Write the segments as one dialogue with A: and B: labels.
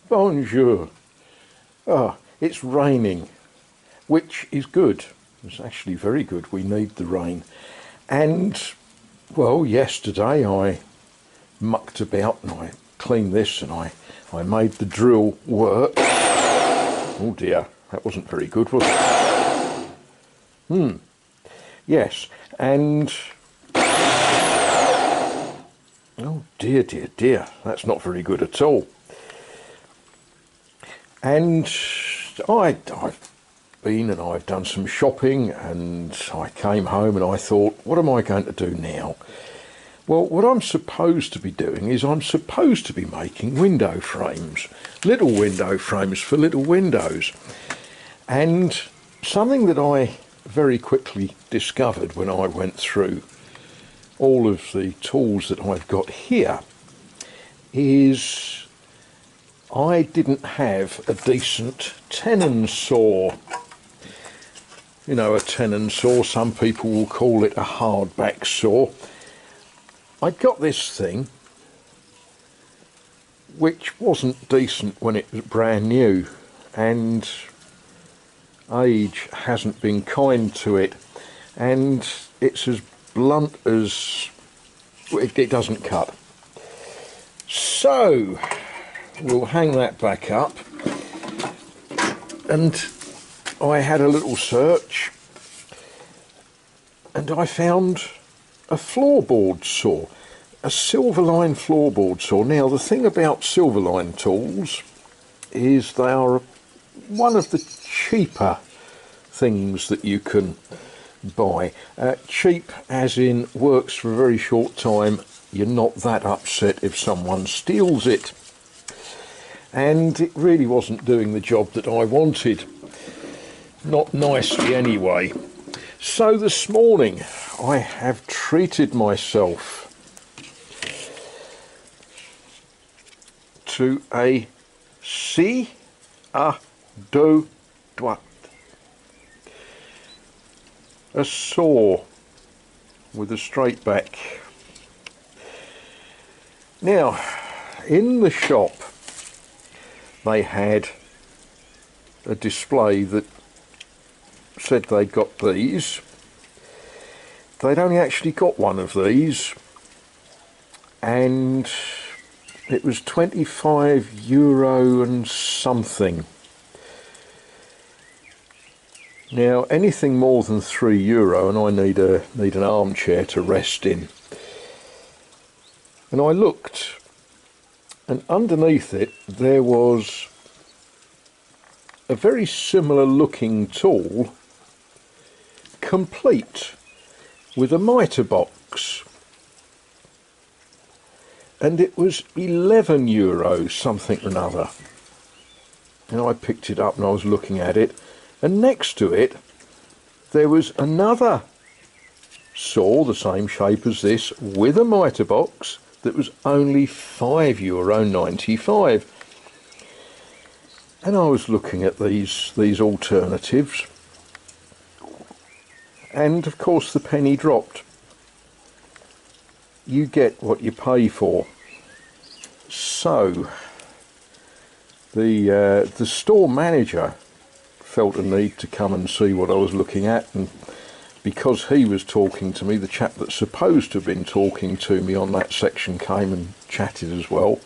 A: Bonjour. Ah, it's raining, which is good. It's actually very good. We need the rain. And, well, yesterday I mucked about and I cleaned this and I made the drill work. Oh dear, that wasn't very good, was it? Yes, and... Oh dear, dear, dear, that's not very good at all. And I've been and I've done some shopping and I came home and I thought, what am I going to do now? Well, what I'm supposed to be doing is I'm supposed to be making window frames, little window frames for little windows. And something that I very quickly discovered when I went through all of the tools that I've got here is I didn't have a decent tenon saw. You know, a tenon saw, some people will call it a hardback saw. I got this thing, which wasn't decent when it was brand new, and age hasn't been kind to it, and it's as blunt as it doesn't cut. So we'll hang that back up, and I had a little search and I found a floorboard saw, a Silverline floorboard saw. Now the thing about Silverline tools is they are one of the cheaper things that you can buy. Cheap as in works for a very short time, you're not that upset if someone steals it. And it really wasn't doing the job that I wanted. Not nicely anyway. So this morning I have treated myself to a scie à deux doigts. A saw with a straight back. Now, in the shop they had a display that said they'd got these. They'd only actually got one of these, and it was €25 and something. Now anything more than €3, and I need an armchair to rest in. And I looked, and underneath it there was a very similar looking tool, complete with a mitre box, and it was €11 something or another. And I picked it up and I was looking at it, and next to it there was another saw the same shape as this with a mitre box that was only €5.95. And I was looking at these alternatives, and of course the penny dropped. You get what you pay for. So the store manager felt a need to come and see what I was looking at, and because he was talking to me, the chap that's supposed to have been talking to me on that section came and chatted as well,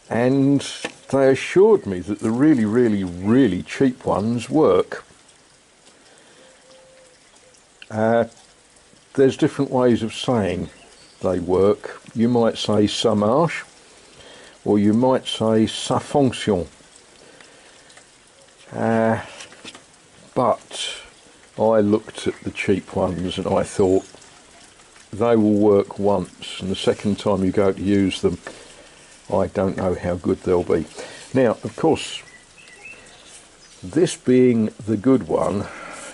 A: and they assured me that the really, really, really cheap ones work. There's different ways of saying they work. You might say ça marche, or you might say ça fonctionne. But I looked at the cheap ones and I thought they will work once, and the second time you go to use them, I don't know how good they'll be. Now, of course, this being the good one,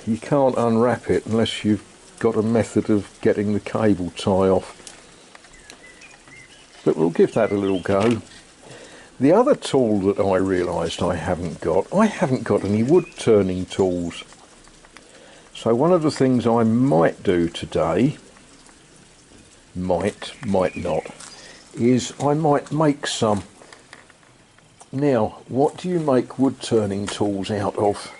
A: you can't unwrap it unless you've got a method of getting the cable tie off. But we'll give that a little go. The other tool that I realised I haven't got any wood turning tools. So one of the things I might do today, might not, is I might make some Now, what do you make wood turning tools out of?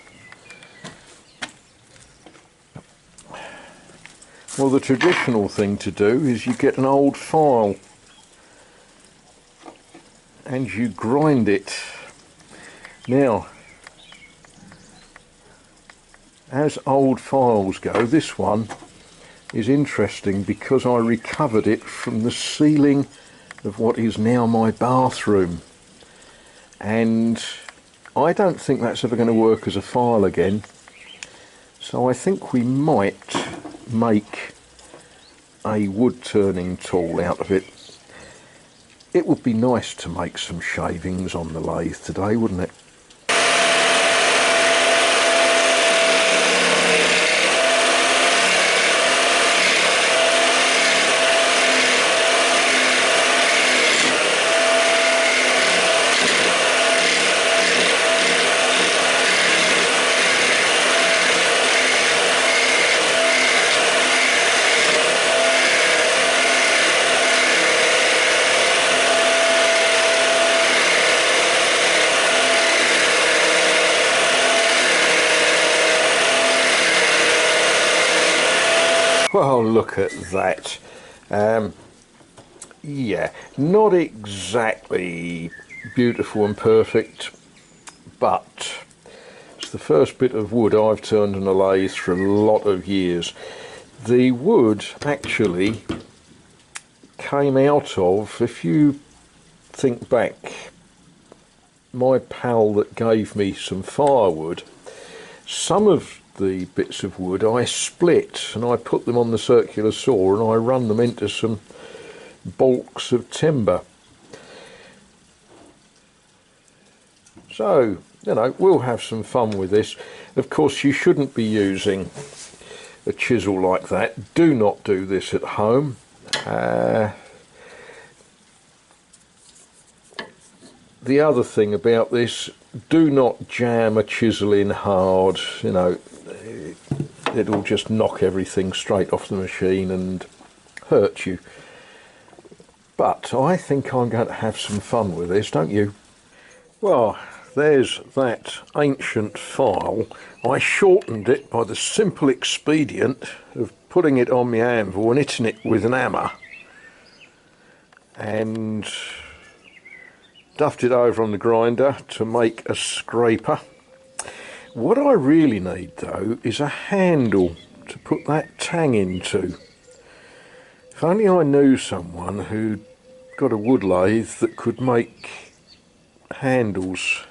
A: Well, the traditional thing to do is you get an old file and you grind it. Now, as old files go, this one is interesting because I recovered it from the ceiling of what is now my bathroom, and I don't think that's ever going to work as a file again, so I think we might make a wood turning tool out of it. It would be nice to make some shavings on the lathe today, wouldn't it? Well, look at that. Yeah, not exactly beautiful and perfect, but it's the first bit of wood I've turned on a lathe for a lot of years. The wood actually came out of, if you think back, my pal that gave me some firewood, some of the bits of wood I split and I put them on the circular saw and I run them into some balks of timber. So, you know, we'll have some fun with this. Of course, you shouldn't be using a chisel like that. Do not do this at home. The other thing about this, do not jam a chisel in hard, you know, it'll just knock everything straight off the machine and hurt you. But I think I'm going to have some fun with this, don't you? Well, there's that ancient file. I shortened it by the simple expedient of putting it on my anvil and hitting it with an hammer, and duffed it over on the grinder to make a scraper. What I really need though is a handle to put that tang into. If only I knew someone who'd got a wood lathe that could make handles.